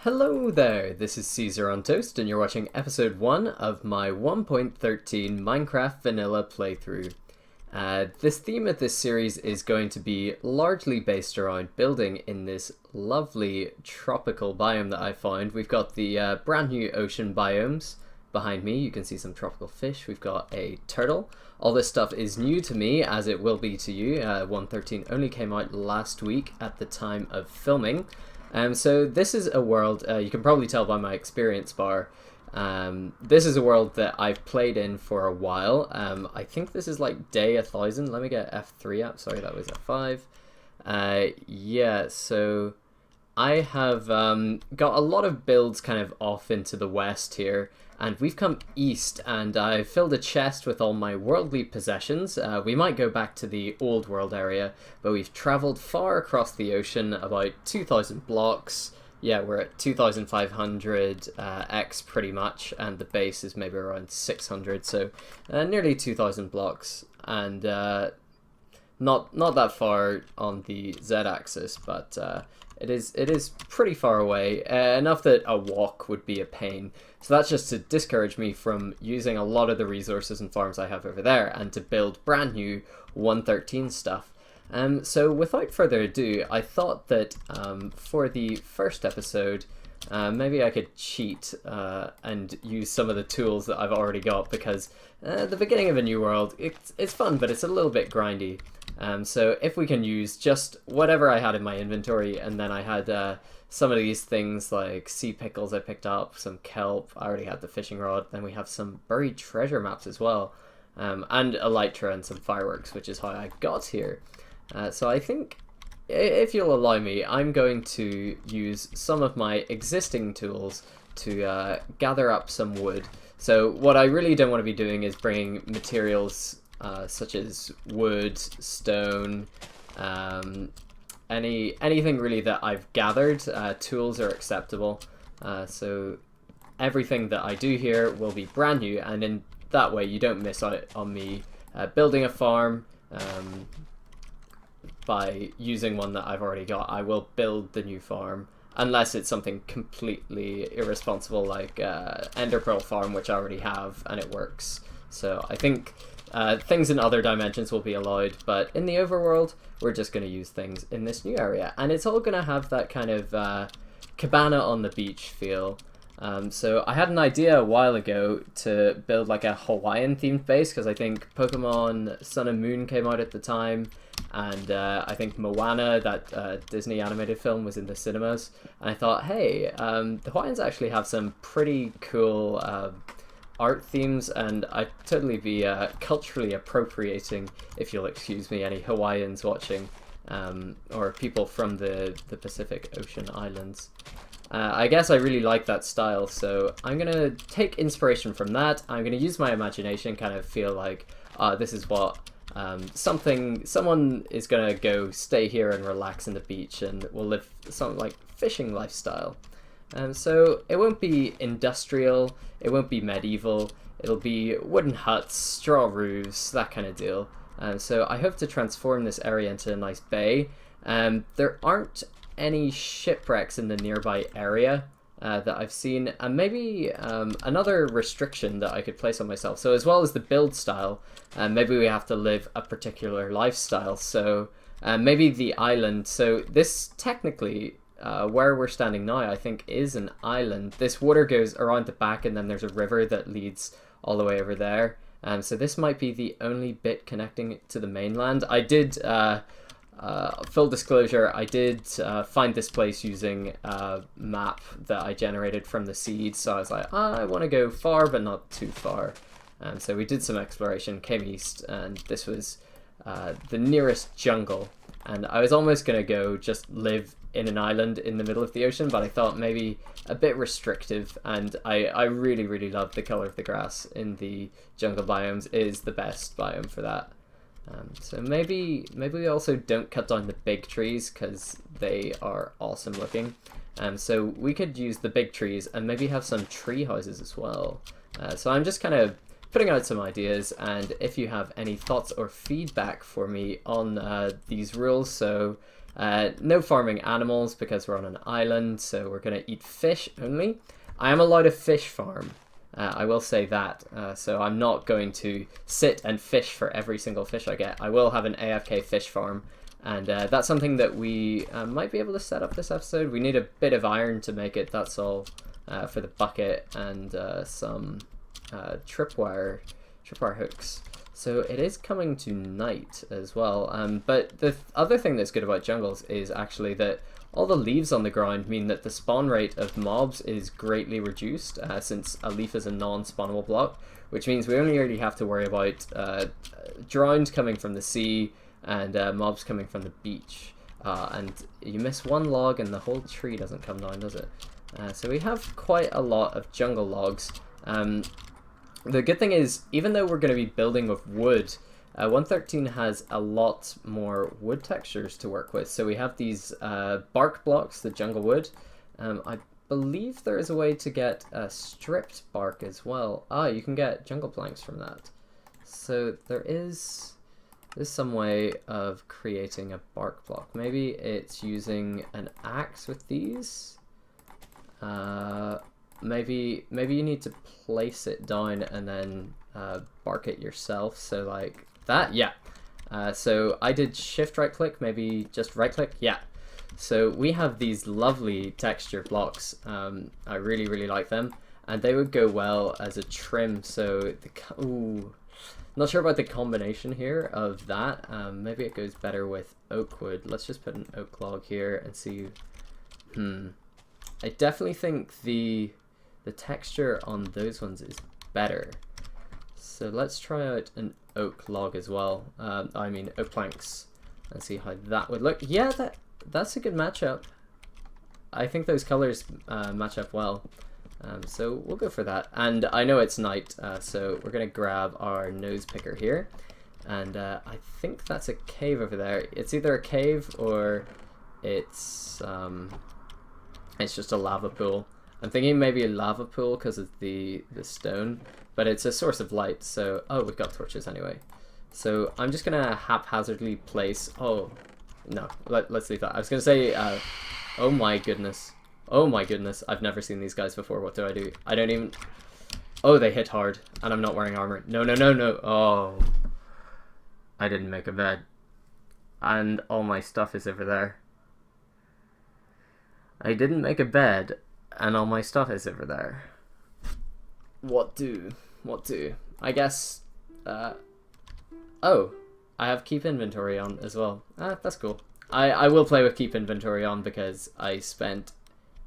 Hello there, this is Caesar on Toast, and you're watching episode 1 of my 1.13 Minecraft Vanilla playthrough. This theme of this series is going to be largely based around building in this lovely tropical biome that I found. We've got the brand new ocean biomes behind me. You can see some tropical fish. We've got a turtle. All this stuff is new to me, as it will be to you. 1.13 only came out last week at the time of filming. So this is a world, you can probably tell by my experience bar, this is a world that I've played in for a while. I think this is like day 1000. Let me get F3 up, sorry that was F5. Yeah, so I have got a lot of builds kind of off into the west here, and we've come east, and I've filled a chest with all my worldly possessions. We might go back to the old world area, but we've travelled far across the ocean, about 2,000 blocks. Yeah, we're at 2,500 X pretty much, and the base is maybe around 600, so nearly 2,000 blocks, and not that far on the Z-axis, but it is pretty far away, enough that a walk would be a pain. So that's just to discourage me from using a lot of the resources and farms I have over there and to build brand new 1.13 stuff. So without further ado, I thought that for the first episode, maybe I could cheat and use some of the tools that I've already got, because the beginning of a new world, it's fun, but it's a little bit grindy. So if we can use just whatever I had in my inventory, and then I had some of these things like sea pickles I picked up, some kelp, I already had the fishing rod, then we have some buried treasure maps as well, and elytra and some fireworks, which is how I got here. So I think, if you'll allow me, I'm going to use some of my existing tools to gather up some wood. So what I really don't want to be doing is bringing materials such as wood, stone, anything really that I've gathered. Tools are acceptable, so everything that I do here will be brand new, and in that way you don't miss out on me building a farm by using one that I've already got. I will build the new farm, unless it's something completely irresponsible like Ender Pearl farm, which I already have and it works. So I think things in other dimensions will be allowed, but in the overworld, we're just going to use things in this new area. And it's all going to have that kind of cabana on the beach feel. So I had an idea a while ago to build like a Hawaiian themed base, because I think Pokemon Sun and Moon came out at the time, and I think Moana, that Disney animated film, was in the cinemas. And I thought, hey, the Hawaiians actually have some pretty cool art themes, and I'd totally be culturally appropriating, if you'll excuse me, any Hawaiians watching, or people from the Pacific Ocean Islands. I guess I really like that style, so I'm going to take inspiration from that. I'm going to use my imagination, kind of feel like, this is what someone is going to go stay here and relax in the beach, and will live something like fishing lifestyle. So it won't be industrial, it won't be medieval, it'll be wooden huts, straw roofs, that kind of deal. So I hope to transform this area into a nice bay. There aren't any shipwrecks in the nearby area that I've seen, and maybe another restriction that I could place on myself. So as well as the build style, maybe we have to live a particular lifestyle. So maybe the island, so this technically, where we're standing now, I think is an island. This water goes around the back, and then there's a river that leads all the way over there. So this might be the only bit connecting it to the mainland. I did, full disclosure, I did find this place using a map that I generated from the seeds. So I was like, I want to go far, but not too far. So we did some exploration, came east, and this was the nearest jungle. And I was almost going to go just live in an island in the middle of the ocean, but I thought maybe a bit restrictive, and I really, really love the color of the grass in the jungle biomes. It is the best biome for that. So maybe we also don't cut down the big trees, because they are awesome looking. So we could use the big trees and maybe have some tree houses as well. So I'm just kind of putting out some ideas, and if you have any thoughts or feedback for me on these rules, so No farming animals because we're on an island, so we're going to eat fish only. I am allowed a fish farm. I will say that. So I'm not going to sit and fish for every single fish I get. I will have an AFK fish farm. And that's something that we might be able to set up this episode. We need a bit of iron to make it, that's all, for the bucket, and some tripwire hooks. So it is coming to night as well. But the other thing that's good about jungles is actually that all the leaves on the ground mean that the spawn rate of mobs is greatly reduced, since a leaf is a non-spawnable block, which means we only really have to worry about drowned coming from the sea and mobs coming from the beach. And you miss one log and the whole tree doesn't come down, does it? So we have quite a lot of jungle logs. The good thing is, even though we're going to be building with wood, 113 has a lot more wood textures to work with. So we have these bark blocks, the jungle wood. I believe there is a way to get stripped bark as well. You can get jungle planks from that. So there's some way of creating a bark block. Maybe it's using an axe with these. Maybe you need to place it down and then bark it yourself. So like that, yeah. So I did shift right click, maybe just right click, yeah. So we have these lovely texture blocks. I really like them, and they would go well as a trim. So not sure about the combination here of that. Maybe it goes better with oak wood. Let's just put an oak log here and see. I definitely think the texture on those ones is better. So let's try out an oak log as well. I mean oak planks, and see how that would look. Yeah, that's a good matchup. I think those colors match up well. So we'll go for that. And I know it's night, so we're gonna grab our nose picker here. And I think that's a cave over there. It's either a cave or it's just a lava pool. I'm thinking maybe a lava pool because of the stone, but it's a source of light. So we've got torches anyway. So I'm just gonna haphazardly place. Oh no, let's leave that. I was gonna say, oh my goodness, I've never seen these guys before. What do? I don't even. Oh, they hit hard, and I'm not wearing armor. No. Oh, I didn't make a bed, and all my stuff is over there. I didn't make a bed, and all my stuff is over there. What do? I guess, oh, I have keep inventory on as well. That's cool. I will play with keep inventory on because I spent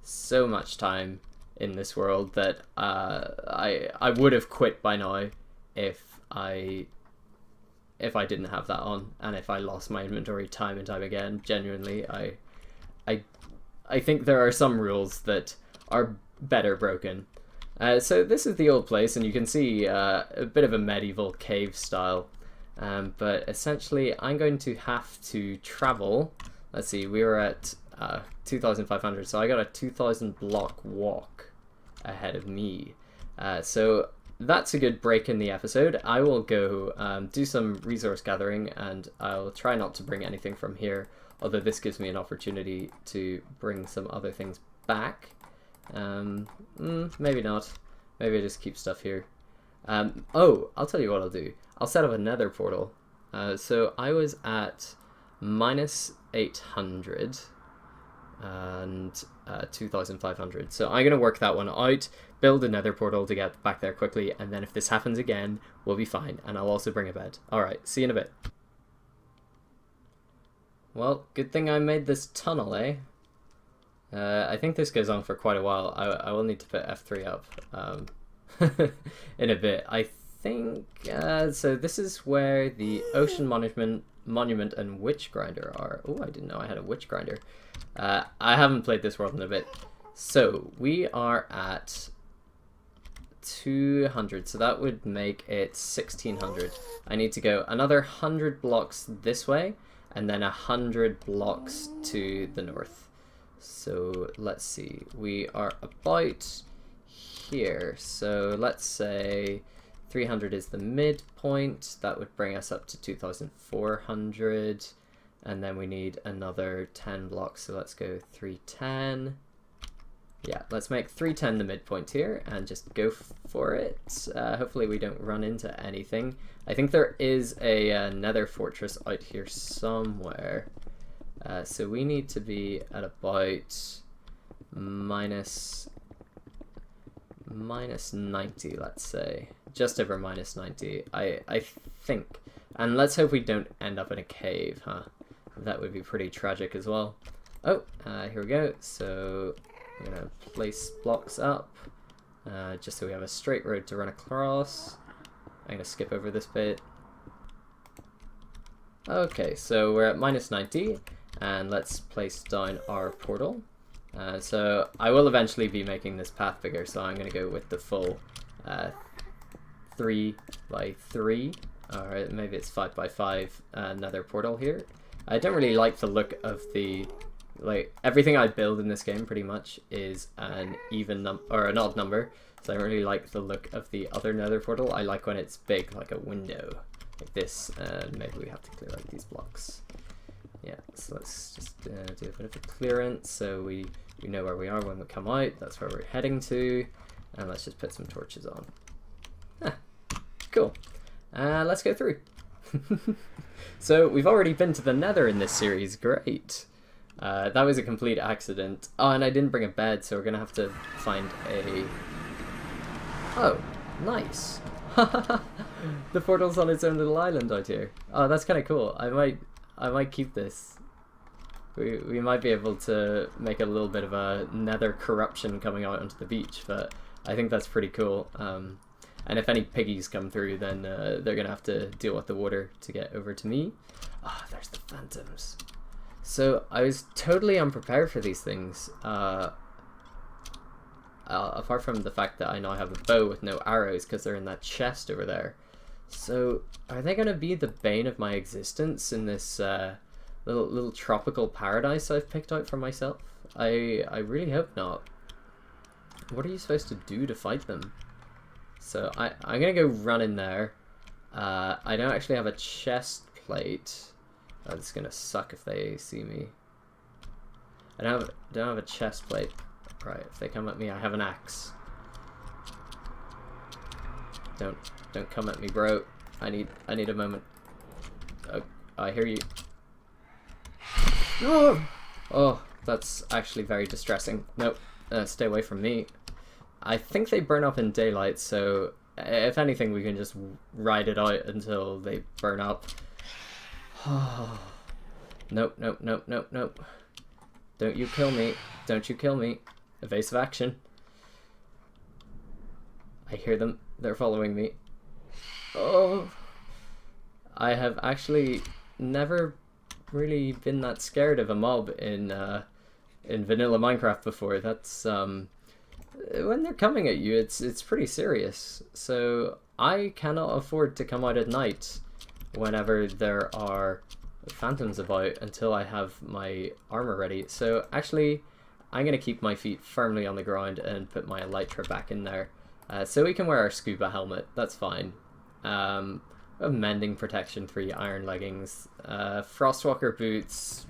so much time in this world that I would have quit by now if I didn't have that on, and if I lost my inventory time and time again. Genuinely, I think there are some rules that are better broken. So this is the old place, and you can see a bit of a medieval cave style. But essentially, I'm going to have to travel. Let's see, we were at 2,500, so I got a 2,000 block walk ahead of me. So that's a good break in the episode. I will go do some resource gathering, and I'll try not to bring anything from here. Although this gives me an opportunity to bring some other things back. Maybe not. Maybe I just keep stuff here. Oh, I'll tell you what I'll do. I'll set up a nether portal. So I was at -800 and 2,500. So I'm going to work that one out, build a nether portal to get back there quickly, and then if this happens again, we'll be fine. And I'll also bring a bed. Alright, see you in a bit. Well, good thing I made this tunnel, eh? I think this goes on for quite a while. I will need to put F3 up in a bit. I think, so this is where the Ocean Monument and Witch Grinder are. Oh, I didn't know I had a Witch Grinder. I haven't played this world in a bit. So, we are at 200, so that would make it 1,600. I need to go another 100 blocks this way, and then 100 blocks to the north. So let's see, we are about here, so let's say 300 is the midpoint. That would bring us up to 2,400, And then we need another 10 blocks, so let's go 310. Yeah, let's make 310 the midpoint here and just go for it. Hopefully we don't run into anything. I think there is a nether fortress out here somewhere. So we need to be at about minus 90, let's say. Just over minus 90, I think. And let's hope we don't end up in a cave, huh? That would be pretty tragic as well. Oh, here we go. So I'm gonna place blocks up, just so we have a straight road to run across. I'm gonna skip over this bit. Okay, so we're at minus 90, and let's place down our portal. So I will eventually be making this path bigger, so I'm gonna go with the full 3 by 3, or maybe it's 5 by 5 nether portal here. I don't really like the look of the, like, everything I build in this game pretty much is an even or an odd number, so I don't really like the look of the other nether portal. I like when it's big, like a window, like this, and maybe we have to clear like these blocks. Yeah, so let's just do a bit of a clearance so we know where we are when we come out. That's where we're heading to, and let's just put some torches on. Cool. Let's go through. So we've already been to the nether in this series. Great. That was a complete accident. Oh, and I didn't bring a bed, so we're gonna have to find a... Oh, nice. The portal's on its own little island out here. Oh, that's kind of cool. I might keep this. We might be able to make a little bit of a nether corruption coming out onto the beach, but I think that's pretty cool. And if any piggies come through, then they're going to have to deal with the water to get over to me. Ah, there's the phantoms. So I was totally unprepared for these things. Apart from the fact that I now have a bow with no arrows because they're in that chest over there. So are they going to be the bane of my existence in this little tropical paradise I've picked out for myself? I really hope not. What are you supposed to do to fight them? So I'm gonna go run in there. I don't actually have a chest plate. Oh, it's gonna suck if they see me. I don't have a chest plate. Right, if they come at me, I have an axe. Don't come at me, bro. I need a moment. Oh, I hear you. Oh, that's actually very distressing. Nope, stay away from me. I think they burn up in daylight, so if anything, we can just ride it out until they burn up. Nope, nope, nope, nope, nope. Don't you kill me. Don't you kill me. Evasive action. I hear them. They're following me. Oh. I have actually never really been that scared of a mob in vanilla Minecraft before. That's when they're coming at you, it's pretty serious. So I cannot afford to come out at night whenever there are phantoms about until I have my armor ready. So actually, I'm going to keep my feet firmly on the ground and put my elytra back in there. So we can wear our scuba helmet, that's fine. A mending protection 3 iron leggings. Frostwalker boots,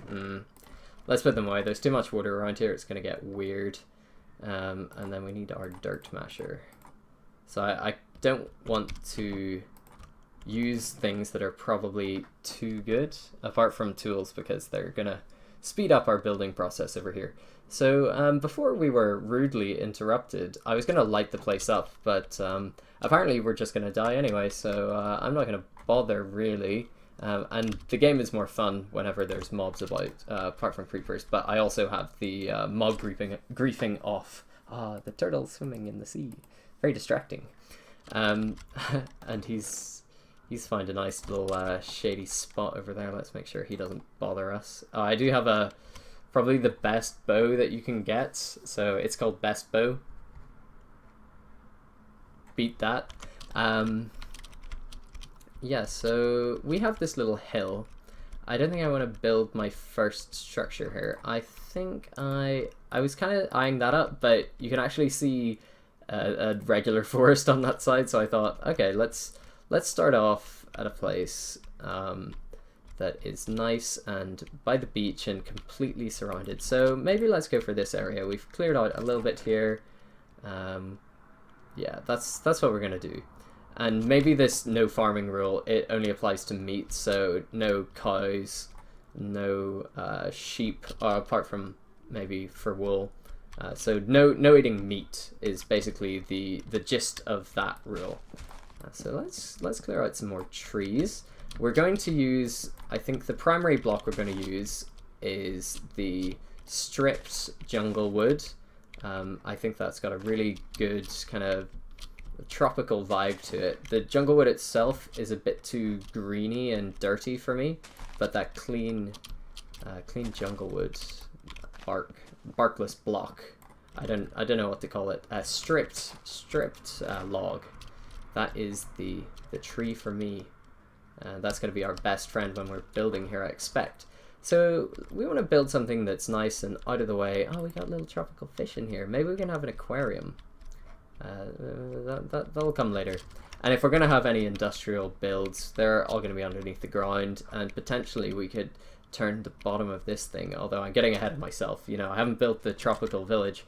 let's put them away. There's too much water around here, it's going to get weird. And then we need our dirt masher. So I don't want to use things that are probably too good, apart from tools, because they're gonna speed up our building process over here. So before we were rudely interrupted, I was gonna light the place up, but apparently we're just gonna die anyway, so I'm not gonna bother really. And the game is more fun whenever there's mobs about, apart from creepers, but I also have the mob griefing off. Ah, the turtle swimming in the sea. Very distracting. And he's found a nice little shady spot over there. Let's make sure he doesn't bother us. I do have probably the best bow that you can get, so it's called Best Bow. Beat that. Yeah, so we have this little hill. I don't think I want to build my first structure here. I think I was kind of eyeing that up, but you can actually see a regular forest on that side, so I thought, okay, let's start off at a place that is nice and by the beach and completely surrounded. So maybe let's go for this area. We've cleared out a little bit here. Yeah, that's what we're gonna do. And maybe this no farming rule, it only applies to meat, so no cows, no sheep, apart from maybe for wool. So no eating meat is basically the gist of that rule. So let's clear out some more trees. We're going to use, I think the primary block we're going to use is the stripped jungle wood. I think that's got a really good kind of tropical vibe to it. The jungle wood itself is a bit too greeny and dirty for me, but that clean jungle wood barkless block, I don't know what to call it, stripped log, that is the tree for me. That's going to be our best friend when we're building here, I expect. So we want to build something that's nice and out of the way. Oh, we got little tropical fish in here. Maybe we can have an aquarium. That'll come later. And if we're going to have any industrial builds, they're all going to be underneath the ground, and potentially we could turn the bottom of this thing, although I'm getting ahead of myself. You know, I haven't built the tropical village.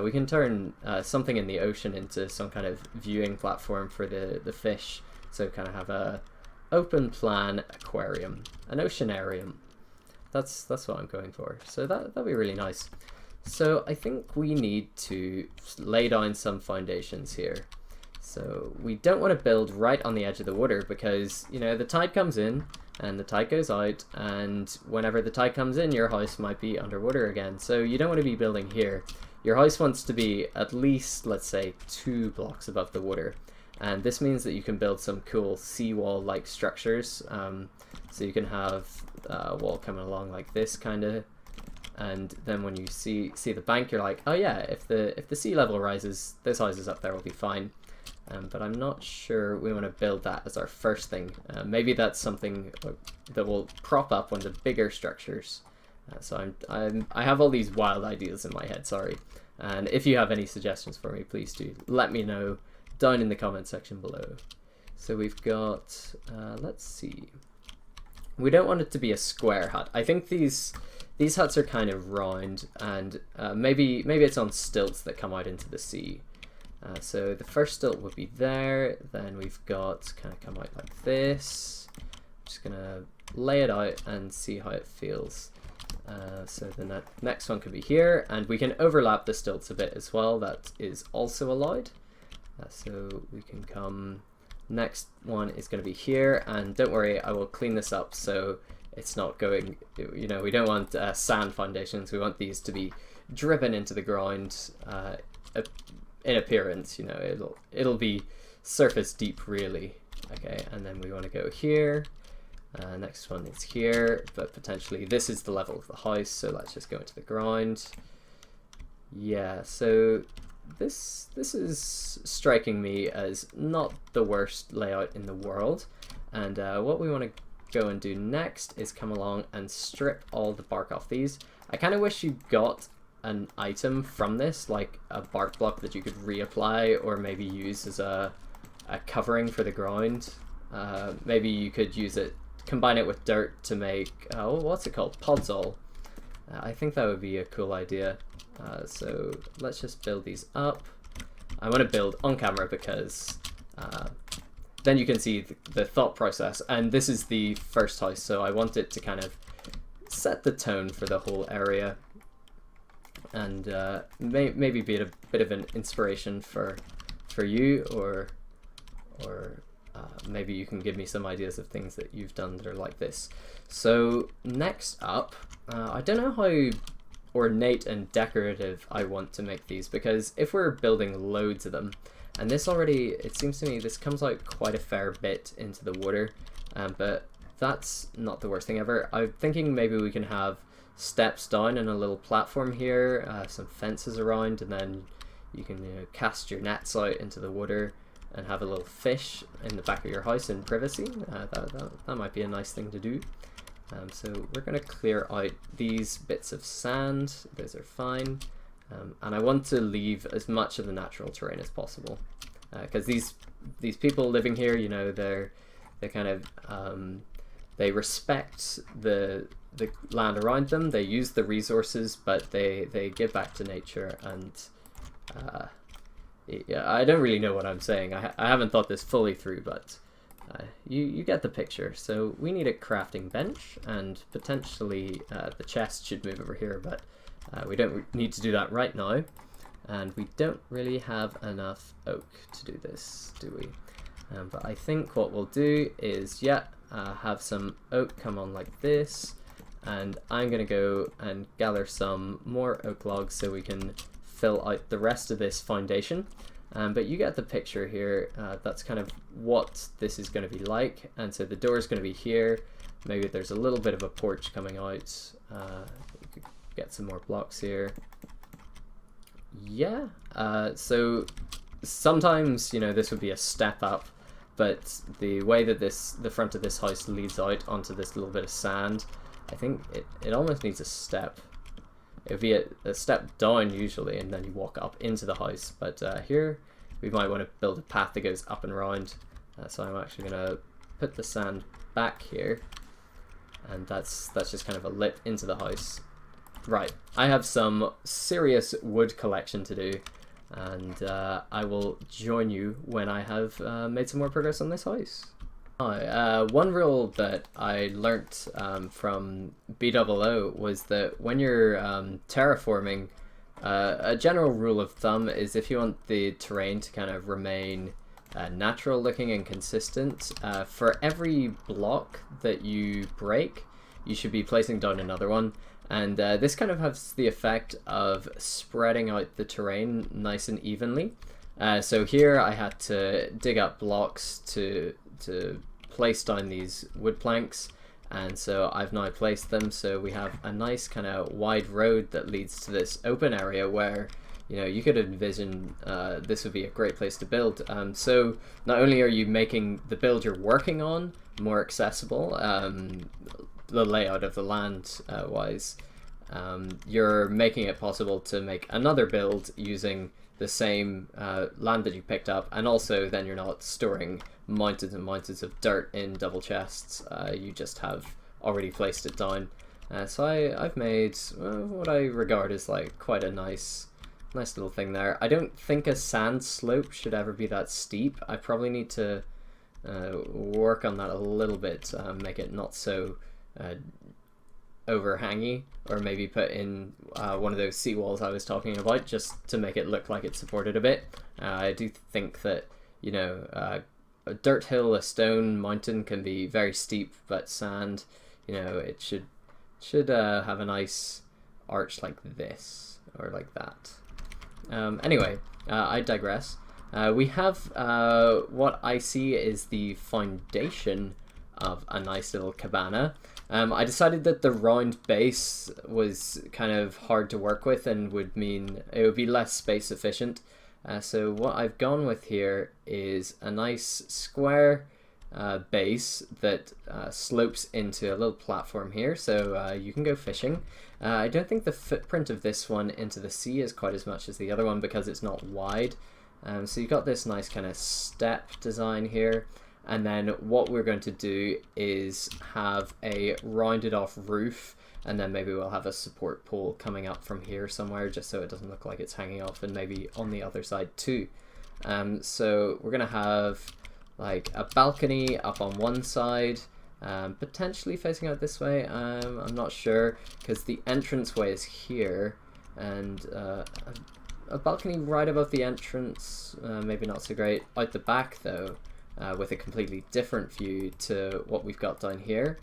We can turn something in the ocean into some kind of viewing platform for the fish. So kind of have a open plan aquarium, an oceanarium. That's what I'm going for. So that'll be really nice. So I think we need to lay down some foundations here. So we don't want to build right on the edge of the water because, you know, the tide comes in and the tide goes out, and whenever the tide comes in, your house might be underwater again. So you don't want to be building here. Your house wants to be at least, let's say, 2 blocks above the water. And this means that you can build some cool seawall-like structures. So you can have a wall coming along like this, kind of. And then when you see the bank, you're like, oh yeah, if the sea level rises, those houses up there will be fine. But I'm not sure we want to build that as our first thing. Maybe that's something that will prop up one of the bigger structures. So I have all these wild ideas in my head, sorry. And if you have any suggestions for me, please do let me know down in the comment section below. So we've got, let's see. We don't want it to be a square hut. I think these huts are kind of round, and maybe it's on stilts that come out into the sea. So the first stilt would be there, then we've got kind of come out like this. Just gonna lay it out and see how it feels. So the next one could be here, and we can overlap the stilts a bit as well. That is also allowed. So we can come, next one is going to be here, and don't worry, I will clean this up so it's not going, you know, we don't want sand foundations, we want these to be driven into the ground in appearance, you know, it'll be surface deep really. Okay, and then we want to go here, next one is here, but potentially this is the level of the house, so let's just go into the ground. Yeah, so this is striking me as not the worst layout in the world, and what we want to go and do next is come along and strip all the bark off these. I kind of wish you got an item from this, like a bark block that you could reapply or maybe use as a covering for the ground. Maybe you could use it, combine it with dirt to make, what's it called, podzol. I think that would be a cool idea. So let's just build these up. I want to build on camera because then you can see the thought process, and this is the first house, so I want it to kind of set the tone for the whole area, and maybe be a bit of an inspiration for you, or maybe you can give me some ideas of things that you've done that are like this. So next up, I don't know how ornate and decorative I want to make these, because if we're building loads of them, and this already, it seems to me this comes out quite a fair bit into the water, but that's not the worst thing ever. I'm thinking maybe we can have steps down and a little platform here, some fences around, and then you can cast your nets out into the water and have a little fish in the back of your house in privacy. That might be a nice thing to do. So we're going to clear out these bits of sand, those are fine, and I want to leave as much of the natural terrain as possible, because these people living here, you know, they're kind of they respect the land around them. They use the resources, but they give back to nature. And yeah, I don't really know what I'm saying. I haven't thought this fully through, but you get the picture. So we need a crafting bench, and potentially the chest should move over here, but we don't need to do that right now. And we don't really have enough oak to do this, do we? But I think what we'll do is, have some oak come on like this, and I'm going to go and gather some more oak logs so we can fill out the rest of this foundation. But you get the picture here. That's kind of what this is going to be like. And so the door is going to be here. Maybe there's a little bit of a porch coming out. You could get some more blocks here. Yeah, so sometimes, you know, this would be a step up, but the way that the front of this house leads out onto this little bit of sand, I think it almost needs a step. It would be a step down usually, and then you walk up into the house, but here we might want to build a path that goes up and round. So I'm actually going to put the sand back here, and that's just kind of a lip into the house. Right, I have some serious wood collection to do, and I will join you when I have made some more progress on this house. One rule that I learnt from BOO was that when you're terraforming, a general rule of thumb is if you want the terrain to kind of remain natural looking and consistent, for every block that you break, you should be placing down another one. And this kind of has the effect of spreading out the terrain nice and evenly. So here I had to dig up blocks to place down these wood planks, and so I've now placed them, so we have a nice kind of wide road that leads to this open area where, you know, you could envision this would be a great place to build. So not only are you making the build you're working on more accessible, the layout of the land wise, you're making it possible to make another build using the same land that you picked up, and also then you're not storing mountains and mountains of dirt in double chests. You just have already placed it down. So I've made what I regard as like quite a nice little thing there. I don't think a sand slope should ever be that steep. I probably need to work on that a little bit, make it not so overhangy, or maybe put in one of those seawalls I was talking about just to make it look like it's supported a bit. I do think that, you know, a dirt hill, a stone mountain can be very steep, but sand, you know, it should have a nice arch like this or like that. Anyway, I digress. We have what I see is the foundation of a nice little cabana. I decided that the round base was kind of hard to work with and would mean it would be less space efficient. So what I've gone with here is a nice square base that slopes into a little platform here, so you can go fishing. I don't think the footprint of this one into the sea is quite as much as the other one because it's not wide. So you've got this nice kind of step design here. And then what we're going to do is have a rounded off roof, and then maybe we'll have a support pole coming up from here somewhere just so it doesn't look like it's hanging off, and maybe on the other side too. So we're going to have like a balcony up on one side, potentially facing out this way. I'm not sure because the entranceway is here, and a balcony right above the entrance, maybe not so great. Out the back though, with a completely different view to what we've got down here,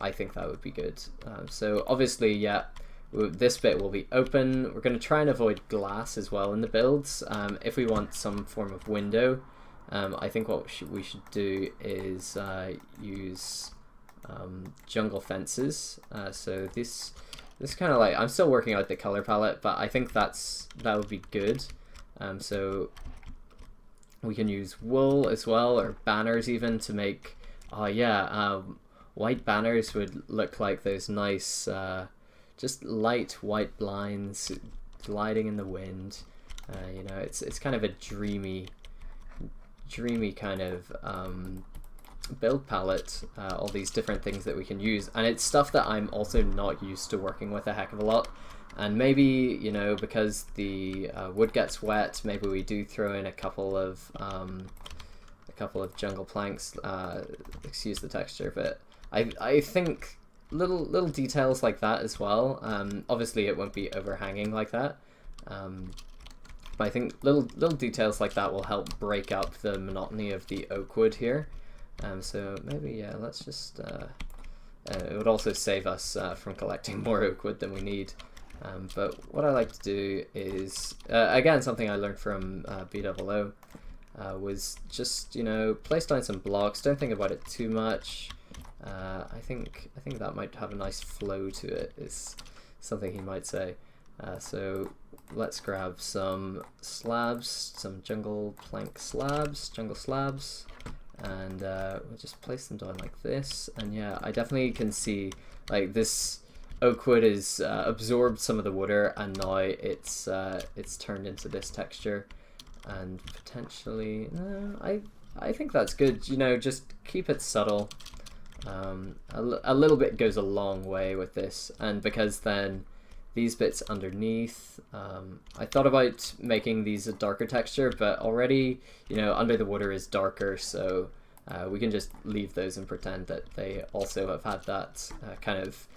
I think that would be good. So obviously, yeah, this bit will be open. We're going to try and avoid glass as well in the builds. If we want some form of window, I think what we should do is use jungle fences. So this kind of like, I'm still working out the color palette, but I think that would be good. So we can use wool as well, or banners even, to make, white banners would look like those nice, just light white blinds gliding in the wind. You know, it's kind of a dreamy kind of build palette all these different things that we can use, and it's stuff that I'm also not used to working with a heck of a lot. And maybe, you know, because the wood gets wet, maybe we do throw in a couple of jungle planks. Excuse the texture, but I think little details like that as well. Obviously, it won't be overhanging like that. But I think little details like that will help break up the monotony of the oak wood here. So maybe, yeah, let's just... it would also save us from collecting more oak wood than we need. But what I like to do is, again, something I learned from BOO, was just, you know, place down some blocks. Don't think about it too much. I think that might have a nice flow to it, is something he might say. So let's grab some slabs, some jungle slabs, and we'll just place them down like this. And yeah, I definitely can see like this oak wood is absorbed some of the water, and now it's turned into this texture. And potentially, I think that's good. You know, just keep it subtle. A little bit goes a long way with this, and because then these bits underneath, I thought about making these a darker texture, but already, you know, under the water is darker, so we can just leave those and pretend that they also have had that kind of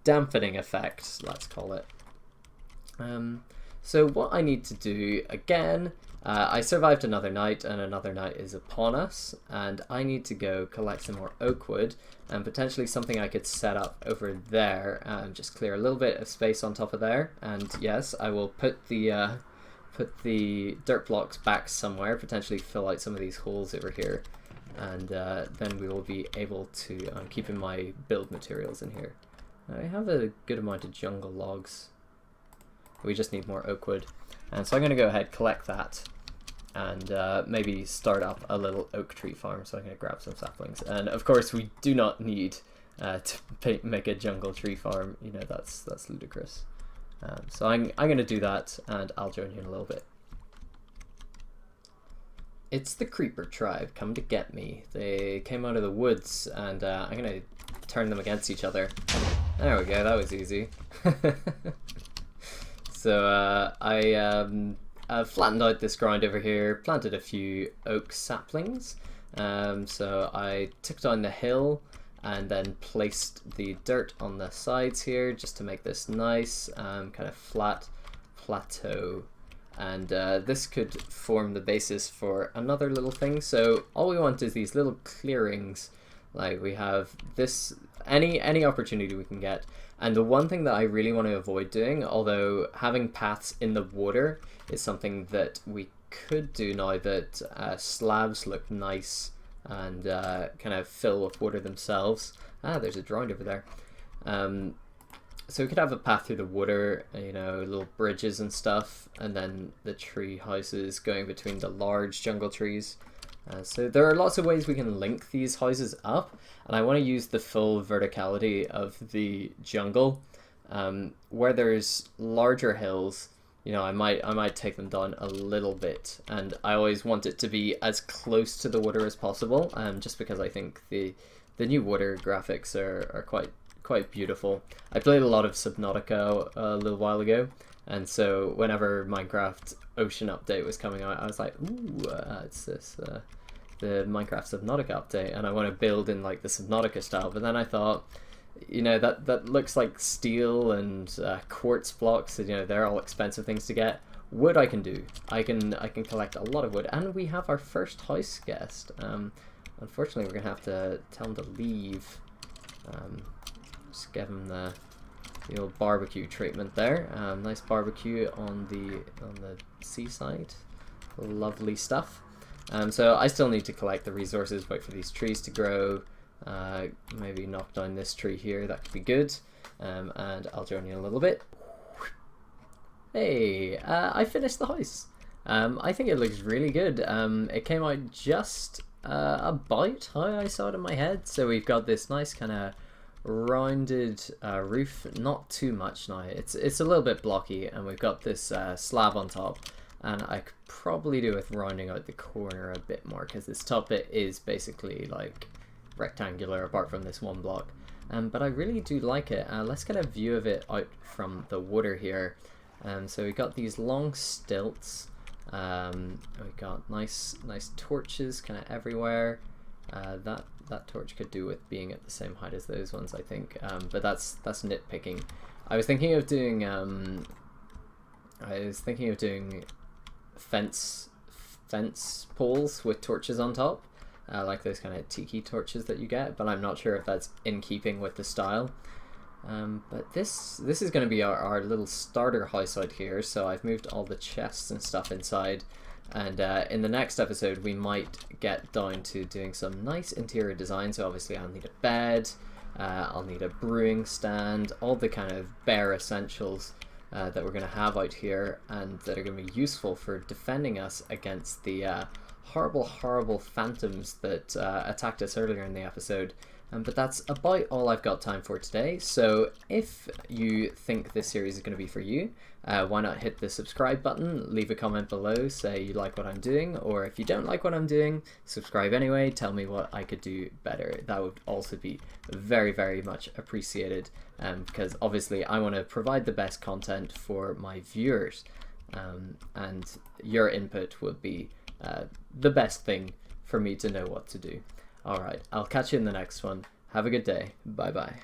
dampening effect, let's call it. So what I need to do again, I survived another night, and another night is upon us, and I need to go collect some more oak wood, and potentially something I could set up over there and just clear a little bit of space on top of there. And yes, I will put the dirt blocks back somewhere, potentially fill out some of these holes over here, and then we will be able to keep in my build materials in here. I have a good amount of jungle logs. We just need more oak wood. And so I'm going to go ahead, collect that, and maybe start up a little oak tree farm. So I'm going to grab some saplings. And of course, we do not need to make a jungle tree farm. You know, that's ludicrous. So I'm going to do that, and I'll join you in a little bit. It's the creeper tribe come to get me. They came out of the woods, and I'm going to turn them against each other. There we go, that was easy. So I flattened out this ground over here, planted a few oak saplings. So I took down the hill and then placed the dirt on the sides here just to make this nice kind of flat plateau. And this could form the basis for another little thing. So all we want is these little clearings. Like we have this, any opportunity we can get. And the one thing that I really want to avoid doing, although having paths in the water is something that we could do now that slabs look nice and kind of fill with water themselves. Ah, there's a drowned over there. So we could have a path through the water, you know, little bridges and stuff, and then the tree houses going between the large jungle trees. So there are lots of ways we can link these houses up, and I want to use the full verticality of the jungle. Where there's larger hills, you know, I might take them down a little bit, and I always want it to be as close to the water as possible, just because I think the new water graphics are quite beautiful. I played a lot of Subnautica a little while ago, and so whenever Minecraft Ocean Update was coming out, I was like, ooh, it's this the Minecraft Subnautica update, and I want to build in like the Subnautica style. But then I thought, you know, that looks like steel and quartz blocks, and, you know, they're all expensive things to get. Wood I can do. I can collect a lot of wood, and we have our first house guest. Unfortunately, we're gonna have to tell him to leave. Just give him the old barbecue treatment there. Nice barbecue on the seaside. Lovely stuff. So I still need to collect the resources, wait for these trees to grow. Maybe knock down this tree here, that could be good. And I'll join you in a little bit. Hey, I finished the house. I think it looks really good. It came out just about how I saw it in my head. So we've got this nice kind of rounded roof, not too much now. It's a little bit blocky, and we've got this slab on top. And I could probably do with rounding out the corner a bit more, because this top bit is basically like rectangular apart from this one block. But I really do like it. Let's get a view of it out from the water here. So we got these long stilts. We got nice torches kind of everywhere. That torch could do with being at the same height as those ones, I think. But that's nitpicking. I was thinking of doing fence poles with torches on top, like those kind of tiki torches that you get. But I'm not sure if that's in keeping with the style. But this is going to be our little starter house out here. So I've moved all the chests and stuff inside. And in the next episode, we might get down to doing some nice interior design. So obviously I'll need a bed, I'll need a brewing stand, all the kind of bare essentials that we're going to have out here and that are going to be useful for defending us against the horrible phantoms that attacked us earlier in the episode. But that's about all I've got time for today. So if you think this series is going to be for you, why not hit the subscribe button, leave a comment below, say you like what I'm doing, or if you don't like what I'm doing, subscribe anyway, tell me what I could do better. That would also be very much appreciated, because obviously I want to provide the best content for my viewers, and your input would be the best thing for me to know what to do. Alright, I'll catch you in the next one. Have a good day. Bye bye.